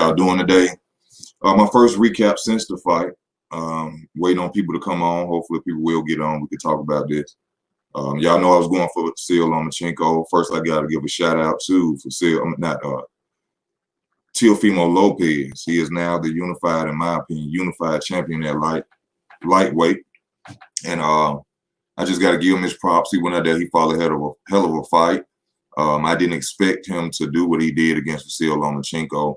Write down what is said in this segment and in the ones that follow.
y'all doing today? My first recap since the fight. Waiting on people to come on. Hopefully people will get on. We can talk about this. Y'all know I was going for VASYL LOMACHENKO. First, I got to give a shout out to VASYL, not TEOFIMO Lopez. He is now the unified, in my opinion, unified champion at lightweight. And I just got to give him his props. He went out there. He fought a hell of a fight. I didn't expect him to do what he did against VASYL LOMACHENKO.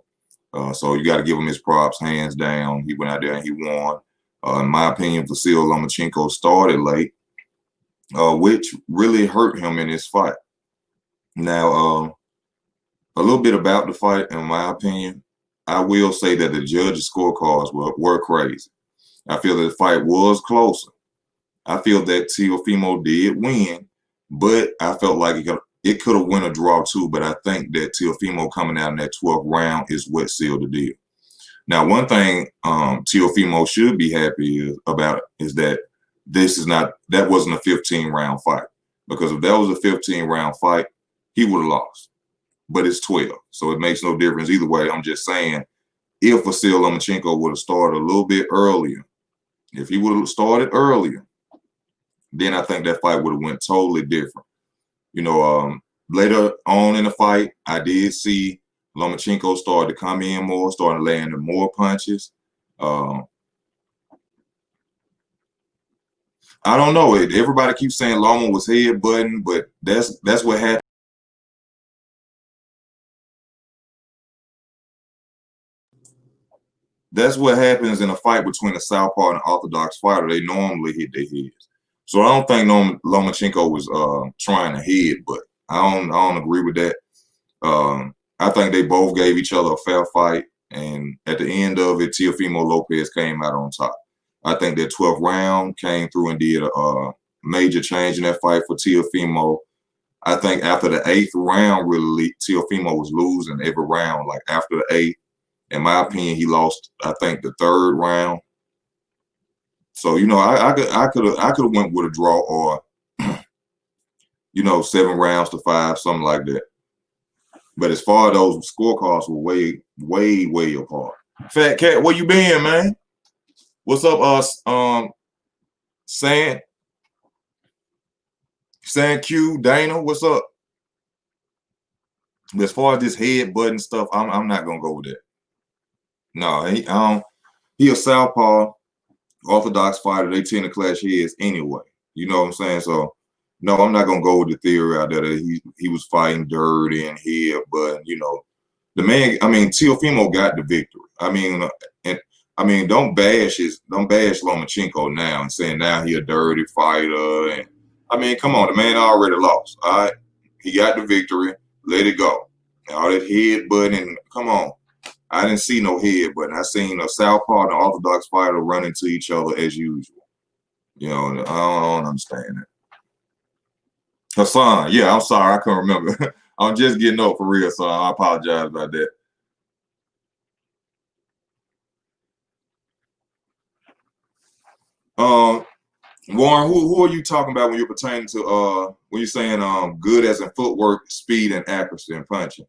So you got to give him his props, hands down. He went out there and he won. In my opinion, VASYL LOMACHENKO started late, which really hurt him in this fight. Now, a little bit about the fight, in my opinion, I will say that the judges' scorecards were crazy. I feel that the fight was closer. I feel that TEOFIMO did win, but I felt like it could have won a draw too, but I think that TEOFIMO coming out in that 12th round is what sealed the deal. Now, one thing TEOFIMO should be happy about is that that wasn't a 15-round fight. Because if that was a 15-round fight, he would have lost. But it's 12, so it makes no difference either way. I'm just saying, if VASYL LOMACHENKO would have started a little bit earlier, if he would have started earlier, then I think that fight would have went totally different. You know, later on in the fight, I did see LOMACHENKO started to come in more, started landing more punches. I don't know. Everybody keeps saying Loma was headbutting, but that's what happened. That's what happens in a fight between a southpaw and an orthodox fighter. They normally hit their heads. So I don't think LOMACHENKO was trying to headbutt. I don't agree with that. I think they both gave each other a fair fight, and at the end of it, TEOFIMO Lopez came out on top. I think that 12th round came through and did a major change in that fight for TEOFIMO. I think after the 8th round, really, TEOFIMO was losing every round. Like after the 8th, in my opinion, he lost, I think, the 3rd round. So, you know, I could have went with a draw or, you know, 7 rounds to 5, something like that. But as far as those scorecards were way apart. Fat Cat, where you been, man? What's up, San Q, Dana? What's up? As far as this headbutting stuff, I'm not gonna go with that. No, he a southpaw, orthodox fighter. They tend to clash heads anyway. You know what I'm saying? So no, I'm not gonna go with the theory out there that he was fighting dirty and headbutting. You know, the man. I mean, TEOFIMO got the victory. I mean, don't bash LOMACHENKO now and saying now he a dirty fighter. And I mean, come on, the man already lost. All right, he got the victory. Let it go. All that headbutting, come on. I didn't see no headbutting. I seen a southpaw and an orthodox fighter run into each other as usual. You know, I don't understand that. Hassan, yeah, I'm sorry, I couldn't remember. I'm just getting up for real, so I apologize about that. Warren, who are you talking about when you're pertaining to when you're saying good as in footwork, speed, and accuracy and punching?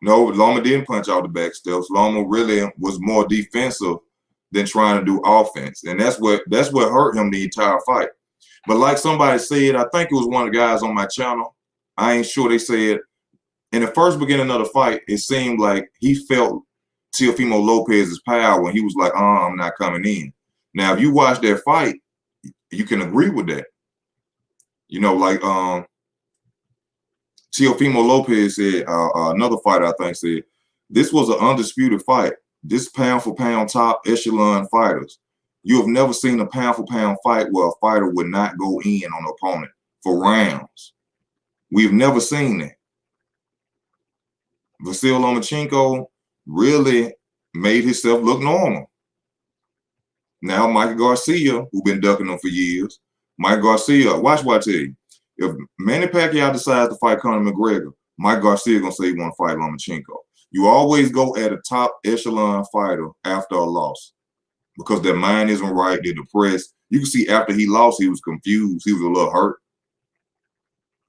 No, Loma didn't punch out the back steps. Loma really was more defensive than trying to do offense, and that's what hurt him the entire fight. But like somebody said, I think it was one of the guys on my channel. I ain't sure, they said in the first beginning of the fight, it seemed like he felt TEOFIMO Lopez's power when he was like, I'm not coming in. Now, if you watch that fight, you can agree with that. You know, like TEOFIMO Lopez said, another fighter I think said, this was an undisputed fight. This pound for pound top echelon fighters. You have never seen a pound for pound fight where a fighter would not go in on an opponent for rounds. We've never seen that. VASYL LOMACHENKO really made himself look normal. Now, Mike Garcia, who's been ducking him for years, Mike Garcia, watch what I tell you. If Manny Pacquiao decides to fight Conor McGregor, Mike Garcia gonna say he want to fight LOMACHENKO. You always go at a top echelon fighter after a loss because their mind isn't right, they're depressed. You can see after he lost, he was confused, he was a little hurt.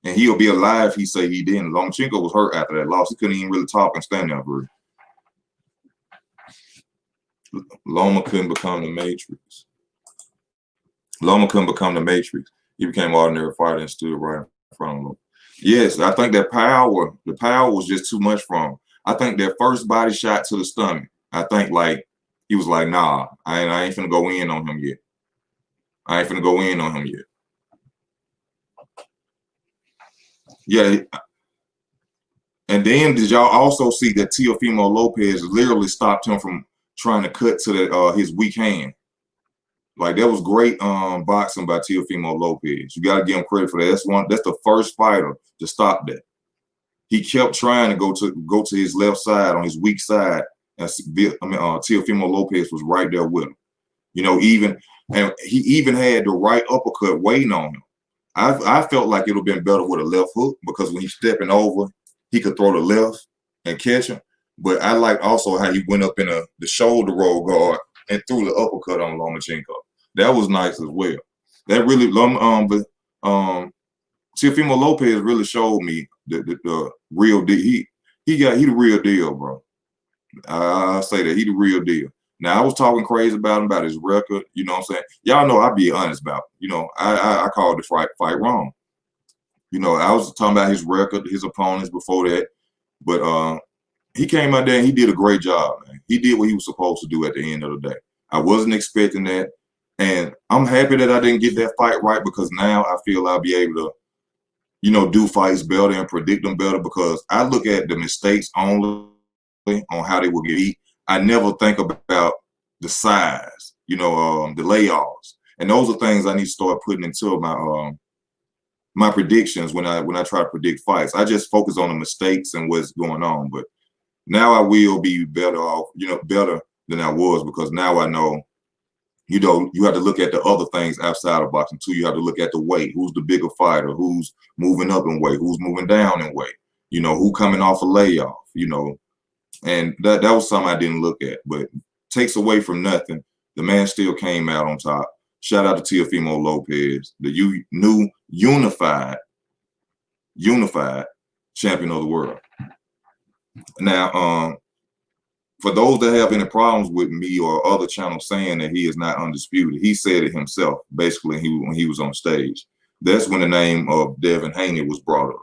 and he'll be alive. He say he didn't. Lomachenko was hurt after that loss. He couldn't even really talk and stand there. Bro. Loma couldn't become the Matrix. Loma couldn't become the Matrix. He became an ordinary fighter and stood right in front of him. Yes, I think that power, the power was just too much for him. I think that first body shot to the stomach, I think like he was like, nah, I ain't finna go in on him yet. I ain't finna go in on him yet. Yeah. And then did y'all also see that Teofimo Lopez literally stopped him from trying to cut to the, his weak hand? Like that was great boxing by Teofimo Lopez. You got to give him credit for that. That's the first fighter to stop that. He kept trying to go to his left side on his weak side, and Teofimo Lopez was right there with him. You know, and he even had the right uppercut waiting on him. I felt like it would have been better with a left hook because when he's stepping over, he could throw the left and catch him. But I like also how he went up in the shoulder roll guard and threw the uppercut on Lomachenko. That was nice as well. That really, Teofimo Lopez really showed me the real deal. He the real deal, bro. I say that he the real deal. Now I was talking crazy about him about his record. You know what I'm saying? Y'all know I be honest about it. You know, I called the fight wrong. You know, I was talking about his record, his opponents before that, but he came out there and he did a great job, man. He did what he was supposed to do at the end of the day. I wasn't expecting that. And I'm happy that I didn't get that fight right because now I feel I'll be able to, you know, do fights better and predict them better because I look at the mistakes only on how they will get beat. I never think about the size, you know, the layoffs. And those are things I need to start putting into my predictions when I try to predict fights. I just focus on the mistakes and what's going on. But now I will be better off, you know, better than I was because now I know, you know, you have to look at the other things outside of boxing too. You have to look at the weight. Who's the bigger fighter? Who's moving up in weight? Who's moving down in weight? You know, who coming off a layoff? You know, and that was something I didn't look at. But takes away from nothing. The man still came out on top. Shout out to Teofimo Lopez, the new unified champion of the world. Now, for those that have any problems with me or other channels saying that he is not undisputed, he said it himself, basically, when he was on stage. That's when the name of Devin Haney was brought up.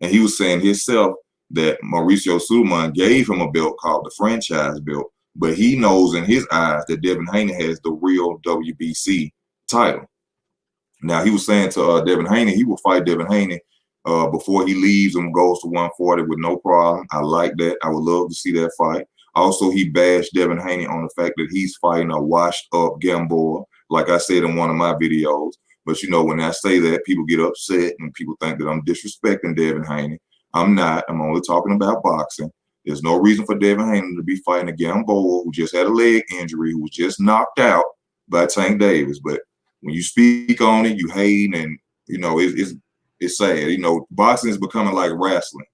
And he was saying himself that Mauricio Sulaiman gave him a belt called the franchise belt, but he knows in his eyes that Devin Haney has the real WBC title. Now, he was saying to Devin Haney, he will fight Devin Haney before he leaves and goes to 140 with no problem. I like that. I would love to see that fight. Also, he bashed Devin Haney on the fact that he's fighting a washed-up Gamboa, like I said in one of my videos. But, you know, when I say that, people get upset and people think that I'm disrespecting Devin Haney. I'm not. I'm only talking about boxing. There's no reason for Devin Haney to be fighting a Gamboa who just had a leg injury, who was just knocked out by Tank Davis. But when you speak on it, you hate, and, you know, it's sad. You know, boxing is becoming like wrestling.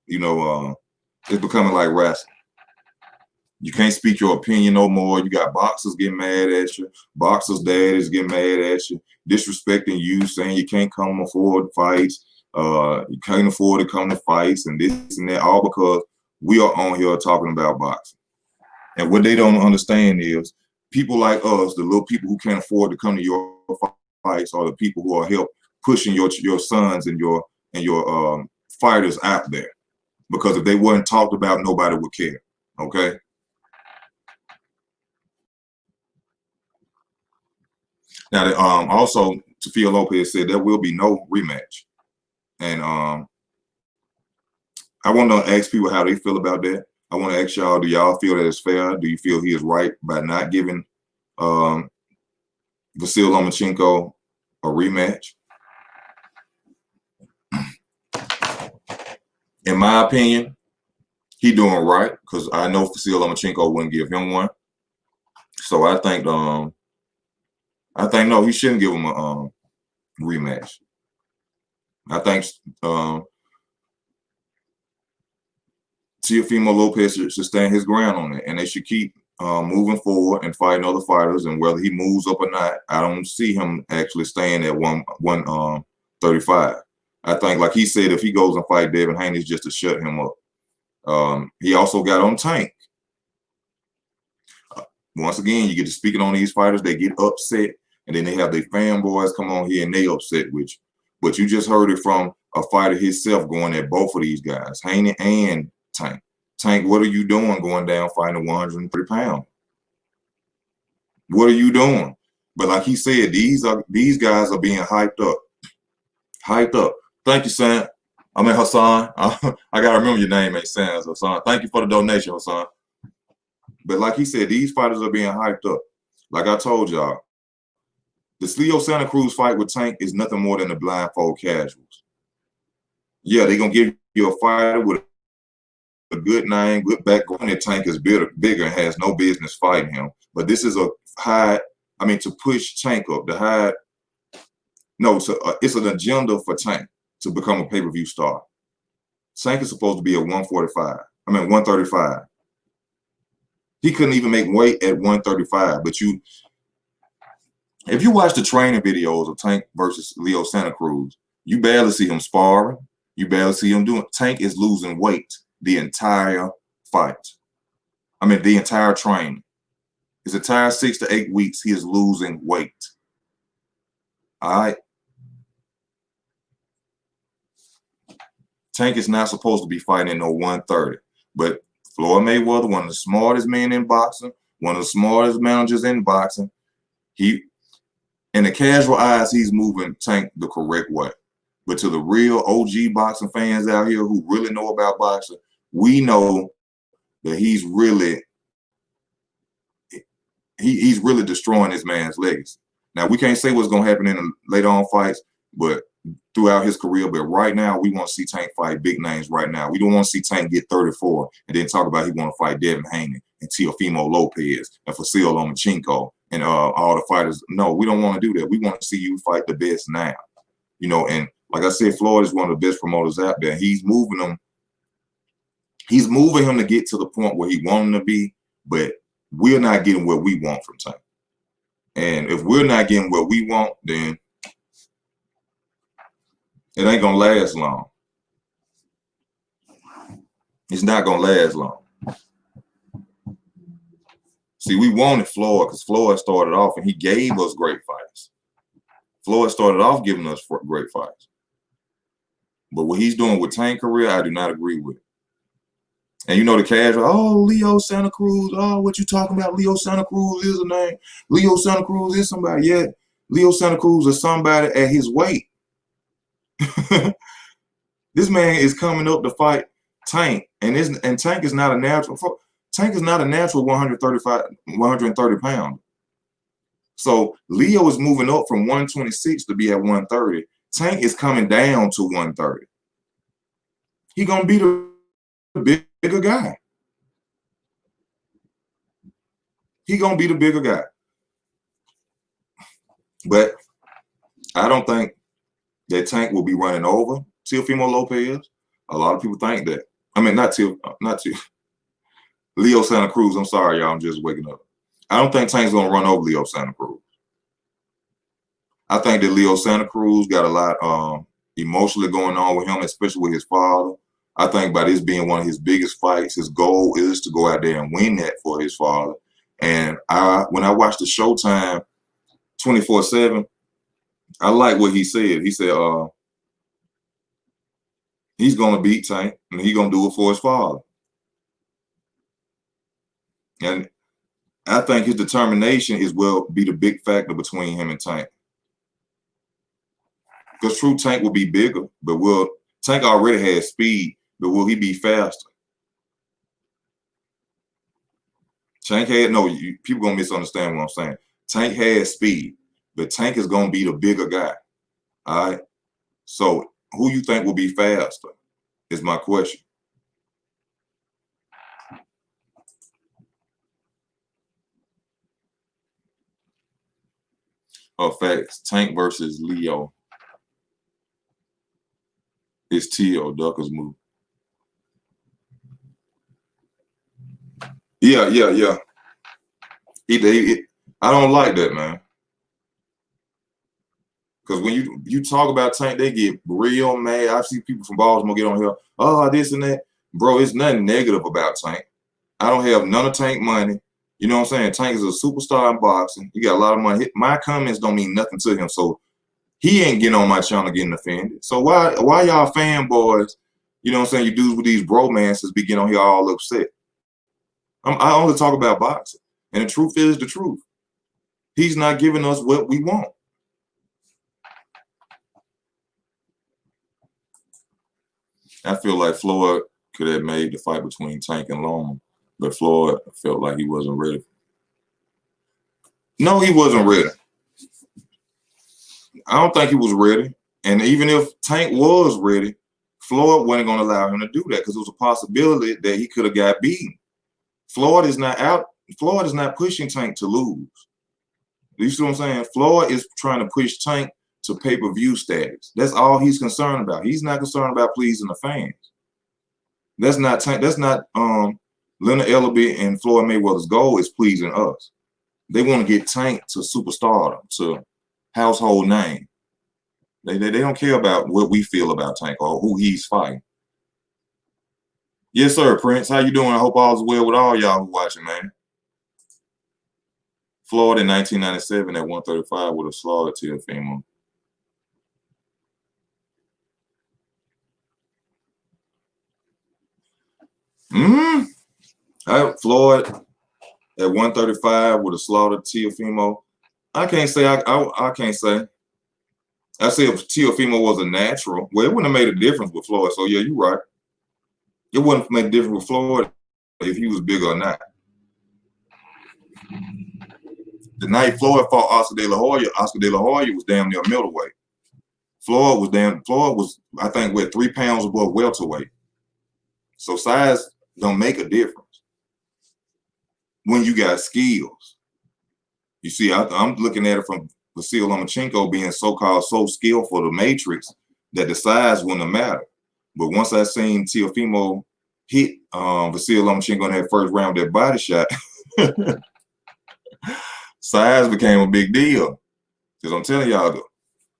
You know, it's becoming like wrestling. You can't speak your opinion no more. You got boxers getting mad at you. Boxers' daddies getting mad at you, disrespecting you, saying you can't come afford fights. You can't afford to come to fights and this and that, all because we are on here talking about boxing. And what they don't understand is people like us, the little people who can't afford to come to your fights, are the people who are help pushing your sons and your fighters out there. Because if they weren't talked about, nobody would care. Okay. Now, also, Teofimo Lopez said there will be no rematch. And I want to ask people how they feel about that. I want to ask y'all, do y'all feel that it's fair? Do you feel he is right by not giving VASYL Lomachenko a rematch? In my opinion, he doing right because I know VASYL Lomachenko wouldn't give him one. So I think no, he shouldn't give him a rematch. I think Teofimo Lopez should stand his ground on it, and they should keep moving forward and fighting other fighters. And whether he moves up or not, I don't see him actually staying at 135. I think, like he said, if he goes and fight Devin Haney, it's just to shut him up. He also got on Tank. Once again, you get to speaking on these fighters, they get upset, and then they have their fanboys come on here and they upset with you. But you just heard it from a fighter himself going at both of these guys, Haney and Tank. Tank, what are you doing going down fighting a 130 pound? What are you doing? But like he said, these guys are being hyped up. Hyped up. Thank you, Sam. I mean, Hassan. I gotta remember your name ain't Sam, Hassan. Thank you for the donation, Hassan. But like he said, these fighters are being hyped up. Like I told y'all, this Leo Santa Cruz fight with Tank is nothing more than the blindfold casuals. Yeah, they're gonna give you a fighter with a good name, good background. That Tank is bigger and has no business fighting him. But this is a high, I mean, to push Tank up, the high. No, so it's an agenda for Tank to become a pay-per-view star. Tank is supposed to be at 145. I mean, 135. He couldn't even make weight at 135. But if you watch the training videos of Tank versus Leo Santa Cruz, you barely see him sparring. You barely see him doing. Tank is losing weight the entire fight. I mean, the entire training. His entire 6 to 8 weeks, he is losing weight. All right. Tank is not supposed to be fighting in no 130. But Floyd Mayweather, one of the smartest men in boxing, one of the smartest managers in boxing, in the casual eyes, he's moving Tank the correct way. But to the real OG boxing fans out here who really know about boxing, we know that he's really destroying this man's legacy. Now, we can't say what's going to happen in the later on fights, but throughout his career. But right now, we want to see Tank fight big names right now. We don't want to see Tank get 34 and then talk about he want to fight Devin Haney and TEOFIMO Lopez and VASYL LOMACHENKO and all the fighters. No, we don't want to do that. We want to see you fight the best now. You know, and like I said, Floyd is one of the best promoters out there. He's moving him. He's moving him to get to the point where he wants him to be, but we're not getting what we want from Tank. And if we're not getting what we want, then it ain't gonna last long. It's not gonna last long. See, we wanted Floyd because Floyd started off and he gave us great fights. Floyd started off giving us great fights. But what he's doing with Tank's career, I do not agree with. And you know the casual, oh, Leo Santa Cruz, oh, what you talking about? Leo Santa Cruz is a name. Leo Santa Cruz is somebody. Yeah, Leo Santa Cruz is somebody at his weight. This man is coming up to fight Tank, and Tank is not a natural. Tank is not a natural 130 pound. So Leo is moving up from 126 to be at 130. Tank is coming down to 130. He gonna be the bigger guy. He gonna be the bigger guy. But I don't think that Tank will be running over TEOFIMO Lopez. A lot of people think that. I mean, not Leo Santa Cruz. I'm sorry, y'all. I'm just waking up. I don't think Tank's gonna run over Leo Santa Cruz. I think that Leo Santa Cruz got a lot emotionally going on with him, especially with his father. I think by this being one of his biggest fights, his goal is to go out there and win that for his father. And when I watched the Showtime 24/7, I like what he said. He said he's gonna beat Tank and he's gonna do it for his father. And I think his determination will be the big factor between him and Tank. Because true, Tank will be bigger, but Tank already has speed, but will he be faster? Tank had people gonna misunderstand what I'm saying. Tank has speed, but Tank is gonna be the bigger guy. All right. So who you think will be faster is my question. Facts. Tank versus Leo. It's Teo Ducker's move. Yeah. I don't like that, man. Because when you talk about Tank, they get real mad. I see people from Baltimore get on here, oh, this and that. Bro, it's nothing negative about Tank. I don't have none of Tank money. You know what I'm saying? Tank is a superstar in boxing. He got a lot of money. My comments don't mean nothing to him. So he ain't getting on my channel getting offended. So why y'all fanboys, you know what I'm saying, you dudes with these bromances be getting on here all upset? I only talk about boxing. And the truth is the truth. He's not giving us what we want. I feel like Floyd could have made the fight between Tank and Loma, but Floyd felt like he wasn't ready. No, he wasn't ready. I don't think he was ready. And even if Tank was ready, Floyd wasn't going to allow him to do that because it was a possibility that he could have got beaten. Floyd is not out. Floyd is not pushing Tank to lose. You see what I'm saying? Floyd is trying to push Tank to pay-per-view status. That's all he's concerned about. He's not concerned about pleasing the fans. That's not Tank. That's not Leonard Ellerbe and Floyd Mayweather's goal is pleasing us. They want to get Tank to superstardom, to household name. They don't care about what we feel about Tank or who he's fighting. Yes, sir, Prince. How you doing? I hope all is well with all y'all who watching, man. Floyd in 1997 at 135 would have slaughtered TEOFIMO. Floyd at 135 would have slaughtered TEOFIMO. I can't say. I can't say. I say if TEOFIMO was a natural, well, it wouldn't have made a difference with Floyd. So yeah, you're right. It wouldn't have made a difference with Floyd if he was big or not. The night Floyd fought Oscar De La Hoya was damn near middleweight. Floyd was, I think, what, 3 pounds above welterweight. So size don't make a difference when you got skills. You see, I'm looking at it from VASYL Lomachenko being so-called so skilled for the matrix that the size wouldn't have mattered. But once I seen TEOFIMO hit VASYL Lomachenko in that first round, that body shot, size became a big deal. Because I'm telling y'all,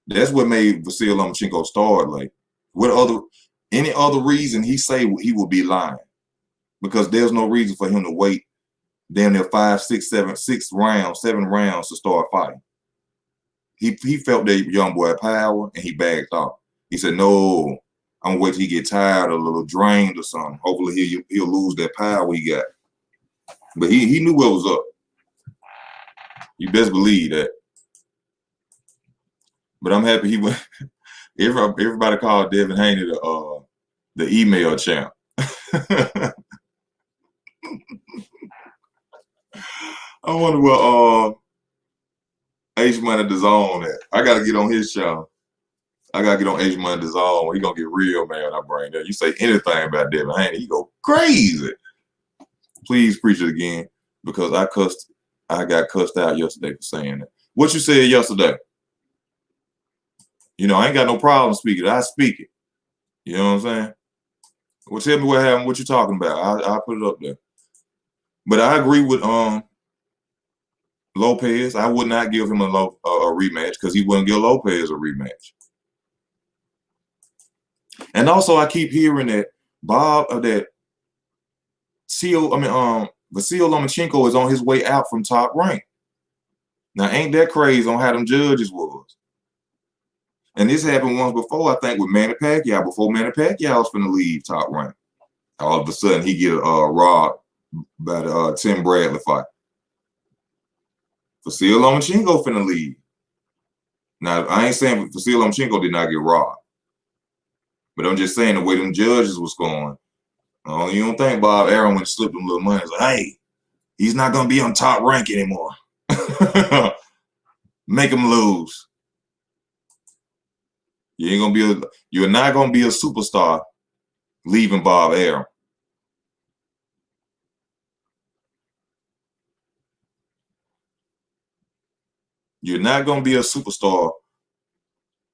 that's what made VASYL Lomachenko start. Like, any other reason he say he would be lying, because there's no reason for him to wait damn near 5, 6, 7 rounds to start fighting. He felt that young boy had power and he backed off. He said, "No, I'm gonna wait till he get tired or a little drained or something. Hopefully he'll lose that power he got." But he knew what was up. You best believe that. But I'm happy he went. Everybody called Devin Haney the email champ. I wonder what H Money DAZN at. I gotta get on his show. I gotta get on H Money DAZN. He gonna get real mad when I bring that. You say anything about Devin Haney, he go crazy. Please preach it again, because I got cussed out yesterday for saying that. What you said yesterday? You know, I ain't got no problem speaking. I speak it. You know what I'm saying? Well, tell me what happened. What you talking about? I'll put it up there. But I agree with Lopez. I would not give him a rematch, because he wouldn't give Lopez a rematch. And also, I keep hearing that VASYL Lomachenko is on his way out from Top Rank. Now, ain't that crazy on how them judges was? And this happened once before, I think, with Manny Pacquiao. Before Manny Pacquiao was finna leave Top Rank, all of a sudden he get robbed by the Tim Bradley fight. VASYL Lomachenko finna leave. Now, I ain't saying VASYL Lomachenko did not get robbed, but I'm just saying the way them judges was going. You don't think Bob Arum would have slipped him a little money? It's like, hey, he's not gonna be on Top Rank anymore. Make him lose. You're not gonna be a superstar leaving Bob Arum. You're not gonna be a superstar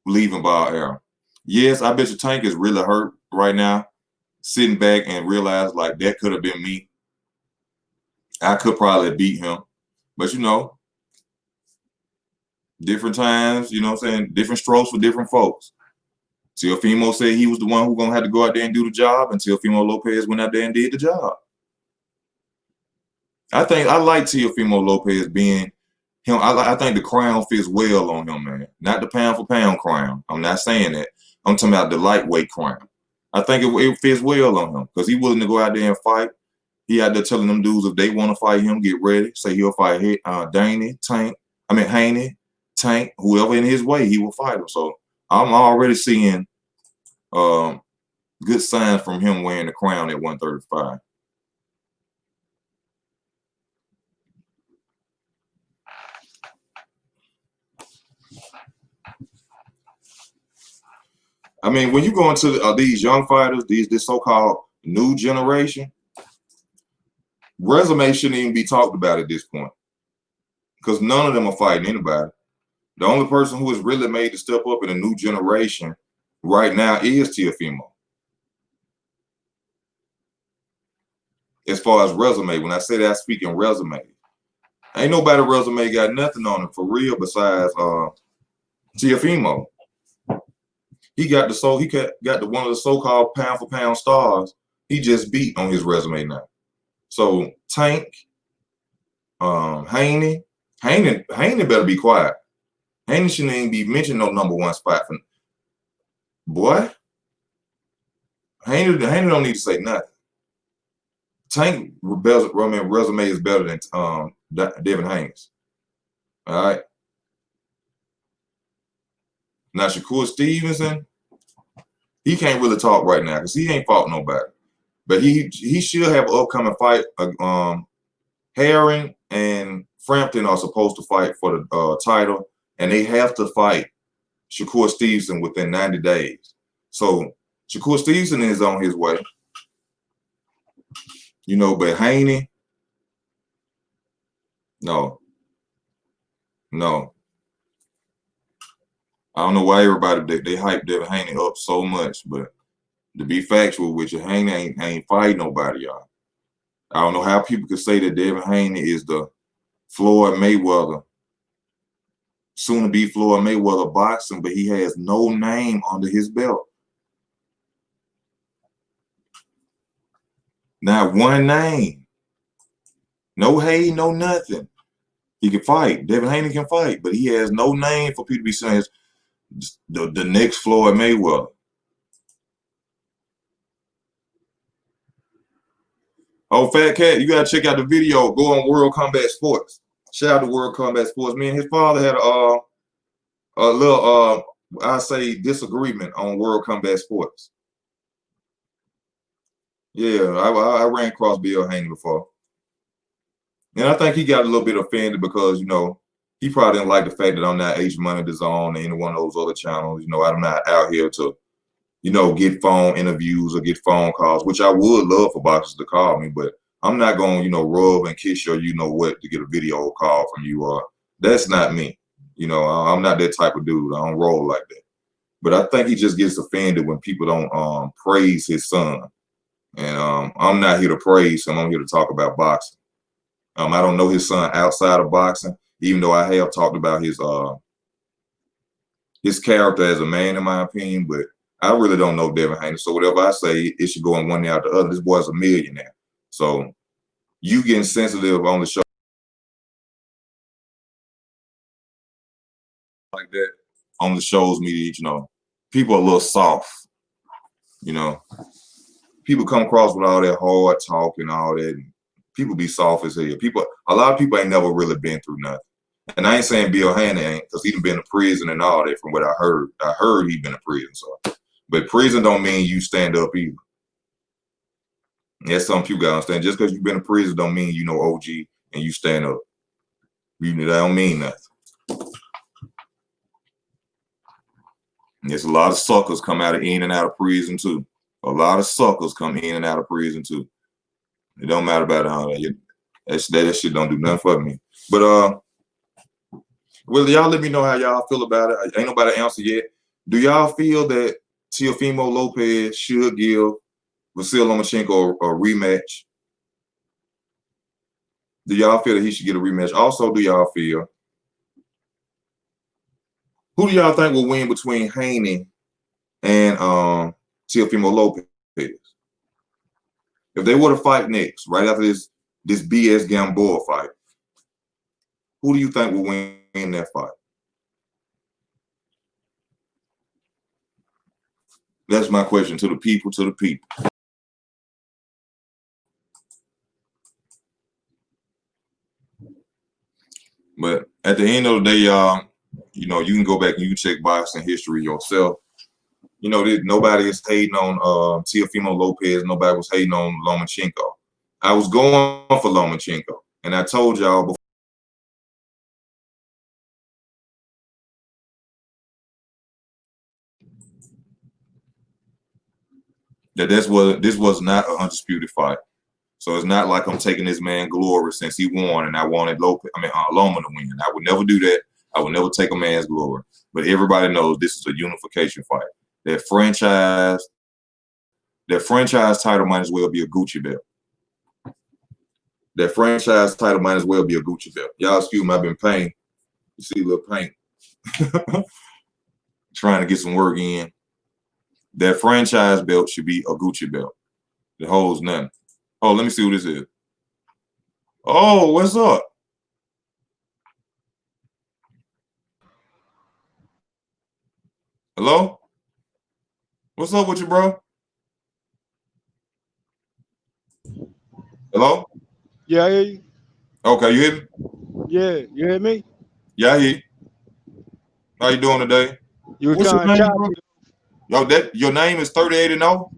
leaving Bob Arum. Yes, I bet your Tank is really hurt right now, sitting back and realize like that could have been me. I could probably beat him, but you know, Different times, you know what I'm saying? Different strokes for different folks. TEOFIMO said he was the one who's going to have to go out there and do the job, and TEOFIMO Lopez went out there and did the job. I like TEOFIMO Lopez being him. I think the crown fits well on him, man. Not the pound for pound crown. I'm not saying that. I'm talking about the lightweight crown. I think it fits well on him because he's willing to go out there and fight. He out there telling them dudes if they want to fight him, get ready. Say he'll fight Haney, Tank, whoever in his way, he will fight him. So I'm already seeing good signs from him wearing the crown at 135. I mean, when you go into these young fighters, this so-called new generation, resume shouldn't even be talked about at this point because none of them are fighting anybody. The only person who is really made to step up in a new generation right now is TEOFIMO. As far as resume, when I say that, I speak in resume. Ain't nobody resume got nothing on it for real besides TEOFIMO. He got one of the so-called pound for pound stars he just beat on his resume now. So Tank, Haney better be quiet. Haney shouldn't even be mentioned no #1 spot for boy. Haney don't need to say nothing. Tank resume is better than Devin Haney's. All right. Now Shakur Stevenson, he can't really talk right now because he ain't fought nobody. But he should have an upcoming fight. Herring and Frampton are supposed to fight for the title, and they have to fight Shakur Stevenson within 90 days. So Shakur Stevenson is on his way. You know, but Haney, no. I don't know why everybody they hype Devin Haney up so much, but to be factual with you, Haney ain't fighting nobody, y'all. I don't know how people could say that Devin Haney is the Floyd Mayweather, soon to be Floyd Mayweather boxing, but he has no name under his belt. Not one name. No hate, no nothing. He can fight. Devin Haney can fight, but he has no name for people to be saying the next Floyd Mayweather. Oh, Fat Cat, you gotta check out the video. Go on World Combat Sports. Shout out to World Combat Sports. Me and his father had a little I say disagreement on World Combat Sports. Yeah, I ran across Bill Haney before. And I think he got a little bit offended because, you know, he probably didn't like the fact that I'm not H Money DAZN or any one of those other channels. You know, I'm not out here to, you know, get phone interviews or get phone calls, which I would love for boxers to call me, but I'm not going to, you know, rub and kiss your you know what to get a video call from you. That's not me. You know, I'm not that type of dude. I don't roll like that. But I think he just gets offended when people don't praise his son. And I'm not here to praise him. I'm here to talk about boxing. I don't know his son outside of boxing, even though I have talked about his character as a man, in my opinion. But I really don't know Devin Haney. So whatever I say, it should go in one ear out the other. This boy's a millionaire. So you getting sensitive on the show like that on the shows me, you know, people are a little soft. You know, people come across with all that hard talk and all that. And people be soft as hell. A lot of people ain't never really been through nothing. And I ain't saying Bill Haney ain't, because he's been to prison and all that from what I heard. I heard he been to prison. So, but prison don't mean you stand up either. That's something people gotta understand. Just because you've been to prison don't mean you know OG and you stand up. That don't mean nothing. And there's a lot of suckers come in and out of prison too. A lot of suckers come in and out of prison too. It don't matter about how that shit don't do nothing for me. But well, y'all let me know how y'all feel about it. Ain't nobody answer yet. Do y'all feel that TEOFIMO Lopez should give VASYL Lomachenko a rematch? Do y'all feel that he should get a rematch? Also, do y'all feel Who do y'all think will win between Haney and Teofimo Lopez? If they were to fight next, right after this BS Gamboa fight, who do you think will win that fight? That's my question to the people, But at the end of the day, y'all, you know, you can go back and you can check boxing history yourself. You know, nobody is hating on Teofimo Lopez. Nobody was hating on Lomachenko. I was going for Lomachenko, and I told y'all before that this was not an undisputed fight. So it's not like I'm taking this man glory since he won, and I wanted Loma to win. I would never do that. I would never take a man's glory. But everybody knows this is a unification fight. That franchise title might as well be a Gucci belt. That franchise title might as well be a Gucci belt. Y'all excuse me, I've been painting. You see a little paint. Trying to get some work in. That franchise belt should be a Gucci belt. It holds nothing. Oh, let me see what this is. Oh, what's up? Hello? What's up with you, bro? Hello? Yeah, I hear you. Okay, you hear me? Yeah, you hear me? Yeah, I hear you. How you doing today? You were What's your kind of name, bro? choppy. Yo, your name is 38 and 0?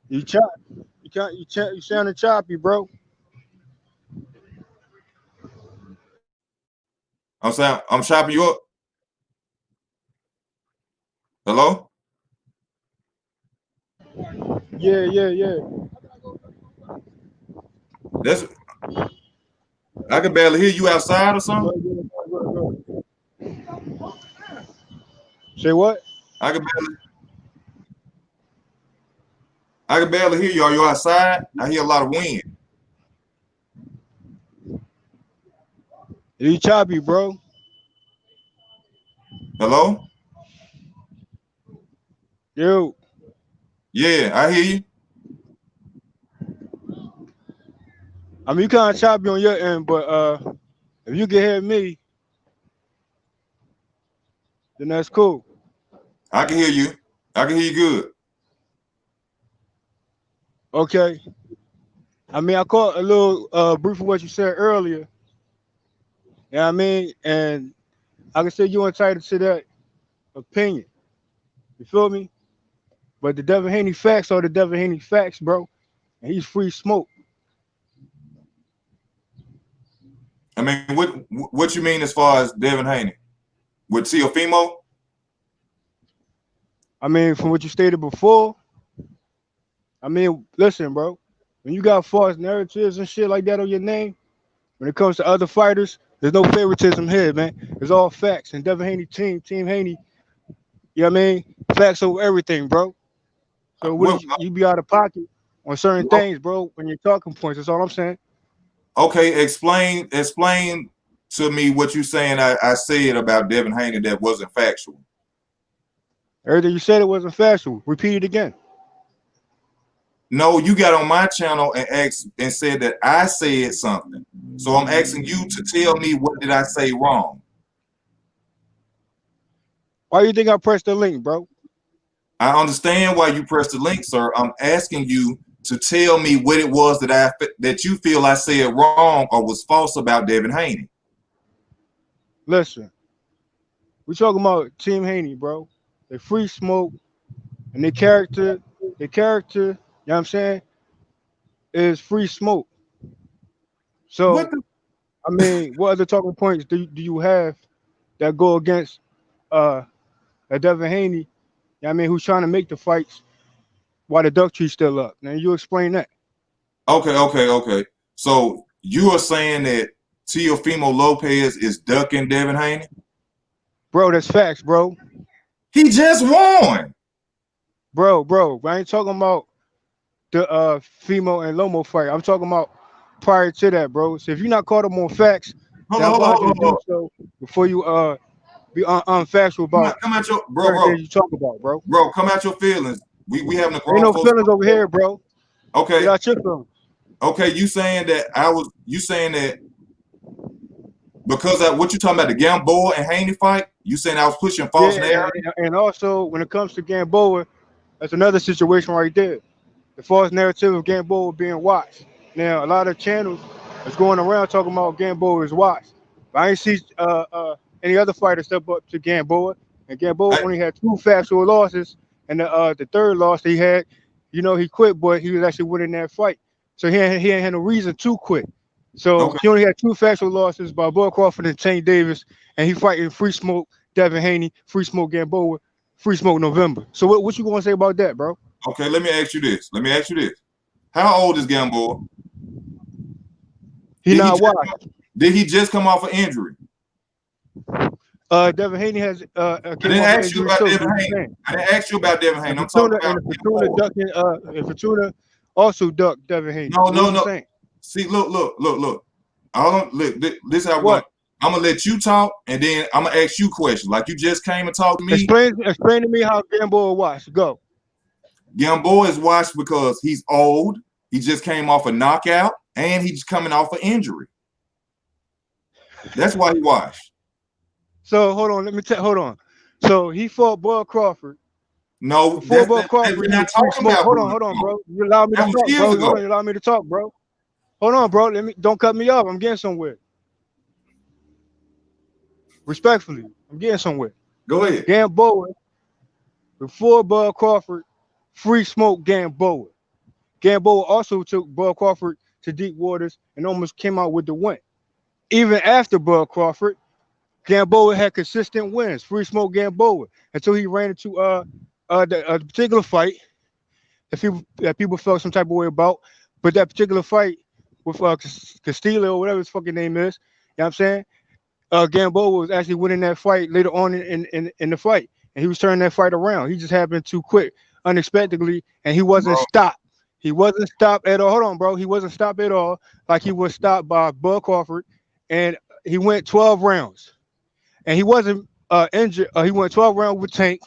You chop. You sounded choppy, bro. I'm chopping you up. Hello? Yeah, yeah, yeah. That's I can barely hear you outside or something. Go. Say what? I can barely I can barely hear you. Are you outside? I hear a lot of wind. You choppy, bro. Hello? Yo, Yeah, I hear you. I mean you kind of choppy on your end, but if you can hear me, then that's cool. I can hear you. I can hear you good. Okay. I mean I caught a little brief of what you said earlier. You know what I mean? And I can say you're entitled to that opinion. You feel me? But the Devin Haney facts are the Devin Haney facts, bro. And he's free smoke. I mean, what you mean as far as Devin Haney? With Teofimo? I mean, from what you stated before, I mean, listen, bro. When you got false narratives and shit like that on your name, when it comes to other fighters, there's no favoritism here, man. It's all facts. And Devin Haney Team Haney, you know what I mean? Facts over everything, bro. So what What is you be out of pocket on certain things, bro, when you're talking points. That's all I'm saying. Okay, explain to me what you saying I said about Devin Haney that wasn't factual. Everything you said it wasn't factual. Repeat it again. No, you got on my channel and asked and said that I said something. So I'm asking you to tell me what did I say wrong. Why do you think I pressed the link, bro? I understand why you pressed the link, sir. I'm asking you to tell me what it was that you feel I said wrong or was false about Devin Haney. Listen, we talking about Team Haney, bro. They free smoke and their character, you know what I'm saying, is free smoke. What So, the I mean, what other talking points do you have that go against uh a Devin Haney, you know what I mean, who's trying to make the fights while the duck tree's still up? Now you explain that. Okay. So you are saying that Teofimo Lopez is ducking Devin Haney? Bro, that's facts, bro. He just won. Bro. I ain't talking about the Fimo and Lomo fight. I'm talking about prior to that, bro. So if you're not caught up on facts, Hold then I on, hold on, advise you hold to on. do so before you be unfactual about Come out your certain things you talk about, bro. come out your feelings. We having a Ain't grown no folks. feelings over here, bro. Get Okay, out your feelings. okay. You saying that because what you talking about, the Gamboa and Haney fight? You saying I was pushing false Yeah, narrative? and also when it comes to Gamboa, that's another situation right there. The false narrative of Gamboa being watched. Now, a lot of channels is going around talking about Gamboa is watched. But I ain't see any other fighter step up to Gamboa. And Gamboa I, only had 2 factual losses. And the third loss he had, he quit, but he was actually winning that fight. So he ain't had no reason to quit. So okay, he only had 2 factual losses by Bud Crawford and Tank Davis. And he fighting Free Smoke, Devin Haney, Free Smoke Gamboa, Free Smoke November. So what you gonna say about that, bro? okay. Let me ask you this. How old is Gamboa? He Did he not just watched. did he just come off an injury? Devin Haney has I came didn't off an ask you injury about too. Devin He was Haney. saying. I didn't ask you about Devin And Haney. I'm talking about Fortuna Gamboa. ducking and Fortuna also ducked Devin Haney. No, So what no, was you no. saying? See, look. This is how we're going. What? I'm gonna let you talk, and then I'm gonna ask you questions. Like you just came and talked to me. Explain to me how Gamboa watched. Go. Gamboa is watched because he's old. He just came off a knockout, and he's coming off an injury. That's why he watched. So hold on, hold on. So he fought Bud Crawford. No, Before Bud we're Crawford, he not was Free talking Smoke. about Bud Hold on, Crawford. bro. You allow me to That was talk, years bro. Hold ago. on, you allow me to talk, bro. Hold on, bro. Don't cut me off. I'm getting somewhere. Respectfully, I'm getting somewhere. Go ahead. Gamboa, before Bud Crawford, Free Smoke Gamboa. Gamboa also took Bud Crawford to deep waters and almost came out with the win. Even after Bud Crawford, Gamboa had consistent wins. Free Smoke Gamboa until he ran into the particular fight that people felt some type of way about. But that particular fight with Castillo or whatever his fucking name is, you know what I'm saying? Gamboa was actually winning that fight later on in the fight, and he was turning that fight around. He just happened to quit unexpectedly, and he wasn't Bro, stopped. He wasn't stopped at all. Hold on, bro. He wasn't stopped at all. Like he was stopped by Bud Crawford, and he went 12 rounds, and he wasn't injured. He went 12 rounds with Tank,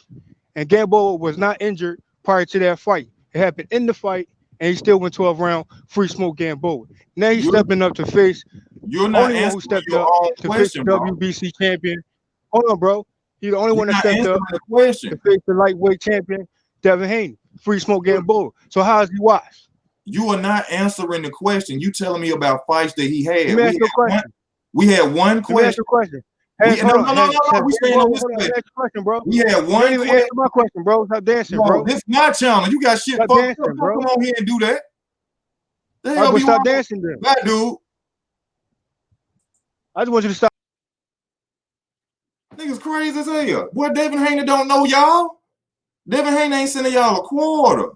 and Gamboa was not injured prior to that fight. It happened in the fight, and he still went 12 round Free Smoke Gamboa. Now he's you're stepping up to face you're not only one who answering stepped your up own to face the question, bro. WBC champion. Hold on, bro. He's the only You're one that not stepped answering up the to question. face the lightweight champion, Devin Haney, Free Smoke You're, Gamboa. So how is he watched? you are not answering the question. You telling me about fights that he Let had. me ask you a question. We had one Let me ask question. you a question. We Hold on. no. Has We staying Gamboa? on this Hold on. Let me question. ask you a question, bro. We had You ain't one even question. answer my question, bro. Stop dancing, No, bro. this is my channel. You got shit Stop fucked up. dancing, Don't bro. come on here and do that. The All right, hell but be stop wrong? dancing then. That dude. I just want you to stop. Niggas crazy as hell. Boy, Devin Haney don't know y'all. Devin Haney ain't sending y'all a quarter.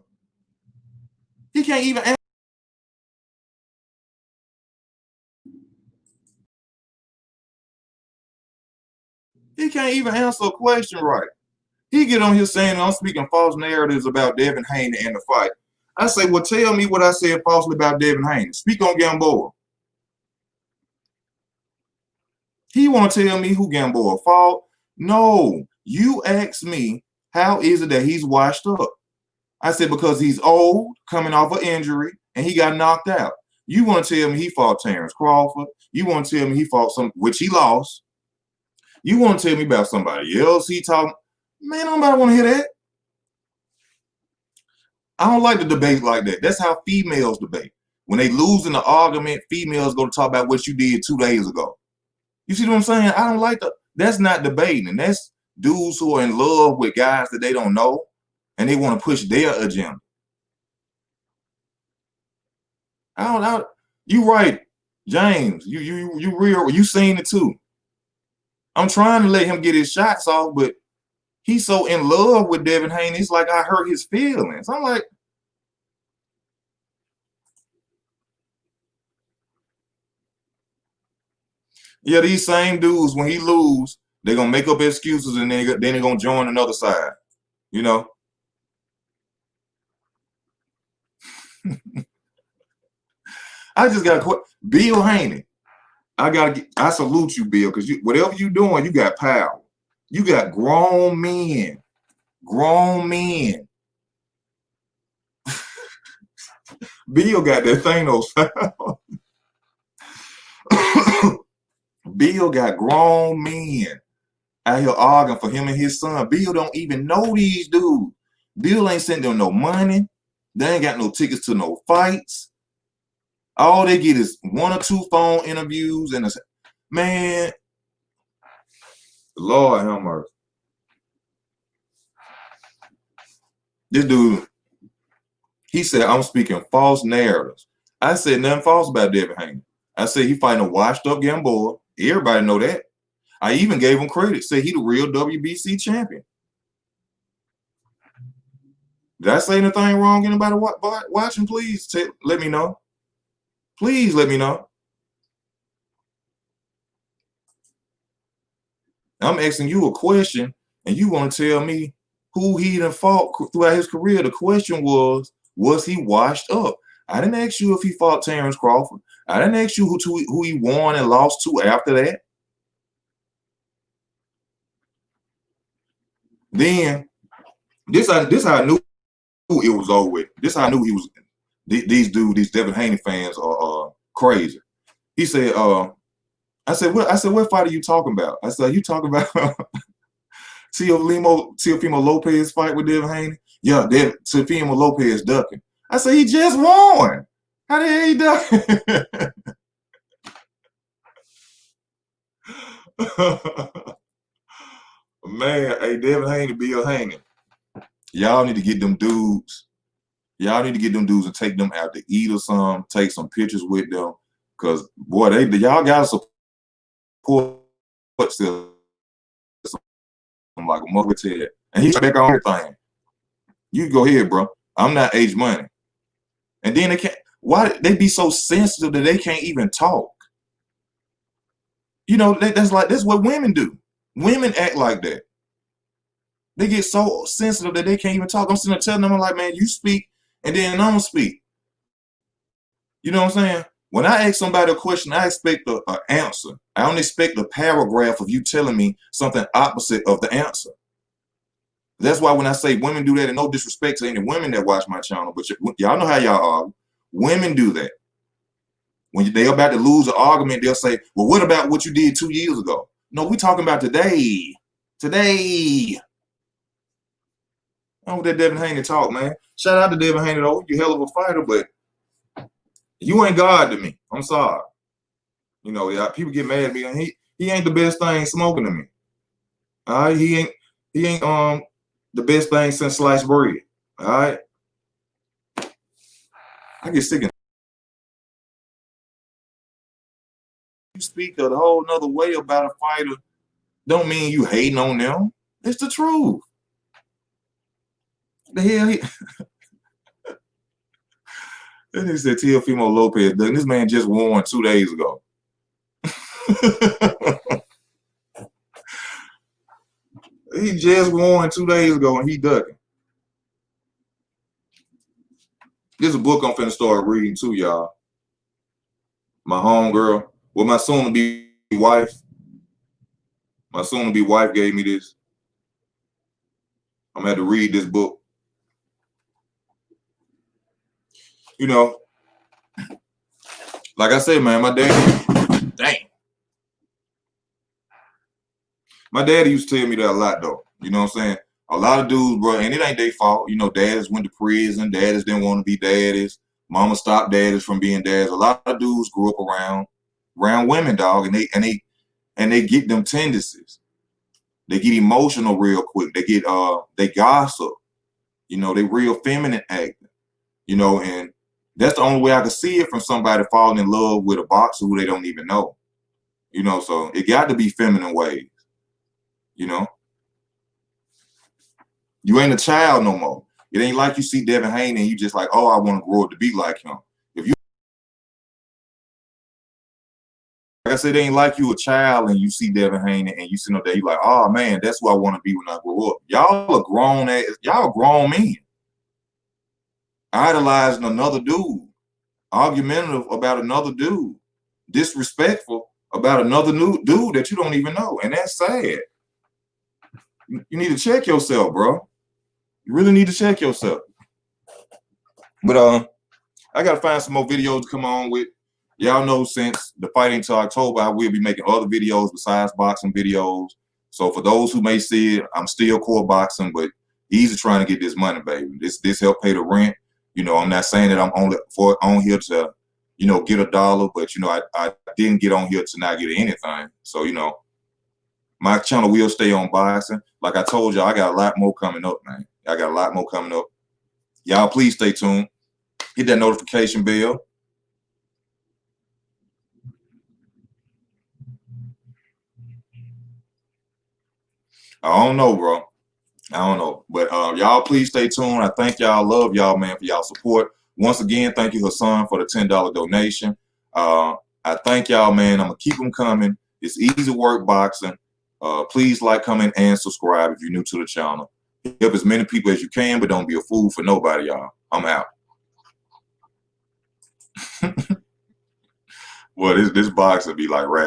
He can't even answer. He can't even answer a question right. He get on here saying I'm speaking false narratives about Devin Haney and the fight. I say, well, tell me what I said falsely about Devin Haney. Speak on Gamboa. He want to tell me who Gamboa fought. No, you asked me, how is it that he's washed up? I said, because he's old, coming off an injury, and he got knocked out. You want to tell me he fought Terrence Crawford. You want to tell me he fought which he lost. You want to tell me about somebody else he talking. Man, nobody want to hear that. I don't like to debate like that. That's how females debate. When they lose in the argument, females go to talk about what you did 2 days ago. You see what I'm saying? I don't like that's not debating. And that's dudes who are in love with guys that they don't know and they want to push their agenda. I don't. You right, James. You real. You seen it too. I'm trying to let him get his shots off, but he's so in love with Devin Haney. It's like I hurt his feelings. I'm like, yeah, these same dudes when he lose, they're gonna make up excuses and then they're gonna join another side. You know. I just got Bill Haney. I salute you, Bill, because whatever you doing, you got power. You got grown men. Grown men. Bill got that Thanos foul. Bill got grown men out here arguing for him and his son. Bill don't even know these dudes. Bill ain't sending them no money. They ain't got no tickets to no fights. All they get is 1 or 2 phone interviews and man, Lord have mercy. This dude, he said, I'm speaking false narratives. I said nothing false about Devin Haney. I said he fighting a washed up Gamboa. Everybody know that. I even gave him credit. Said he the real WBC champion. Did I say anything wrong? Anybody watching? Please let me know. Please let me know. I'm asking you a question, and you want to tell me who he done fought throughout his career. The question was he washed up? I didn't ask you if he fought Terrence Crawford. I didn't ask you who he won and lost to after that. Then this how I knew it was over with. This how I knew he was. These Devin Haney fans are crazy. He said, I said, what fight are you talking about? I said, you talking about TEOFIMO Lopez fight with Devin Haney? Yeah, TEOFIMO Lopez ducking. I said, he just won. How the hell he ducking? Man, hey, Devin Haney, Bill Haney. Y'all need to get them dudes. Y'all need to get them dudes and take them out to eat or something. Take some pictures with them. Because, boy, y'all got to support system like a mother Ted. And he's back on everything. You go ahead, bro. I'm not age money. And then they can't. Why they be so sensitive that they can't even talk? You know, that's what women do. Women act like that. They get so sensitive that they can't even talk. I'm sitting there telling them, I'm like, man, you speak, and then I'm gonna speak. You know what I'm saying? When I ask somebody a question, I expect an answer. I don't expect a paragraph of you telling me something opposite of the answer. That's why when I say women do that, and no disrespect to any women that watch my channel, but y'all know how y'all are. Women do that. When they're about to lose an argument, they'll say, well, what about what you did 2 years ago? No, we talking about today. Today. I don't want that Devin Haney talk, man. Shout out to Devin Haney, though. You hell of a fighter, but you ain't God to me. I'm sorry. You know, people get mad at me, and he ain't the best thing smoking to me. All right, he ain't the best thing since sliced bread. All right, I get sick of. You speak a whole nother way about a fighter. Don't mean you hating on them. It's the truth. The hell he. Then he said TEOFIMO Lopez. This man just won 2 days ago. He just won 2 days ago and he ducking. This is a book I'm finna start reading too, y'all. My homegirl, well, my soon-to-be wife. My soon-to-be wife gave me this. I'm gonna have to read this book. You know, like I said, man, my daddy used to tell me that a lot, though. You know what I'm saying? A lot of dudes, bro, and it ain't their fault. You know, daddies went to prison. Daddies didn't want to be daddies. Mama stopped daddies from being dads. A lot of dudes grew up around women, dog, and they get them tendencies. They get emotional real quick. They gossip. You know, they real feminine acting. You know, and that's the only way I could see it from somebody falling in love with a boxer who they don't even know. You know, so it got to be feminine ways. You know, you ain't a child no more. It ain't like you see Devin Haney and you just like, oh, I want to grow up to be like him. If you, like I said, it ain't like you a child and you see Devin Haney and you sit up there, you like, oh man, that's who I want to be when I grow up. Y'all are grown men. Idolizing another dude, argumentative about another dude, disrespectful about another new dude that you don't even know, and that's sad. You need to check yourself, bro. You really need to check yourself. But I gotta find some more videos to come on with. Y'all know since the fight into October, I will be making other videos besides boxing videos. So for those who may see it, I'm still core boxing, but easy trying to get this money, baby. This help pay the rent. You know, I'm not saying that I'm only on here to, you know, get a dollar, but you know, I didn't get on here to not get anything. So, you know, my channel will stay on boxing. Like I told y'all, I got a lot more coming up, man. I got a lot more coming up. Y'all please stay tuned. Hit that notification bell. I don't know, bro. I don't know. But y'all please stay tuned. I thank y'all. Love y'all, man, for y'all support. Once again, thank you, Hassan, for the $10 donation. I thank y'all, man. I'm going to keep them coming. It's easy work boxing. Please like, comment, and subscribe if you're new to the channel. Help as many people as you can, but don't be a fool for nobody, y'all. I'm out. Well, this boxer be like rap.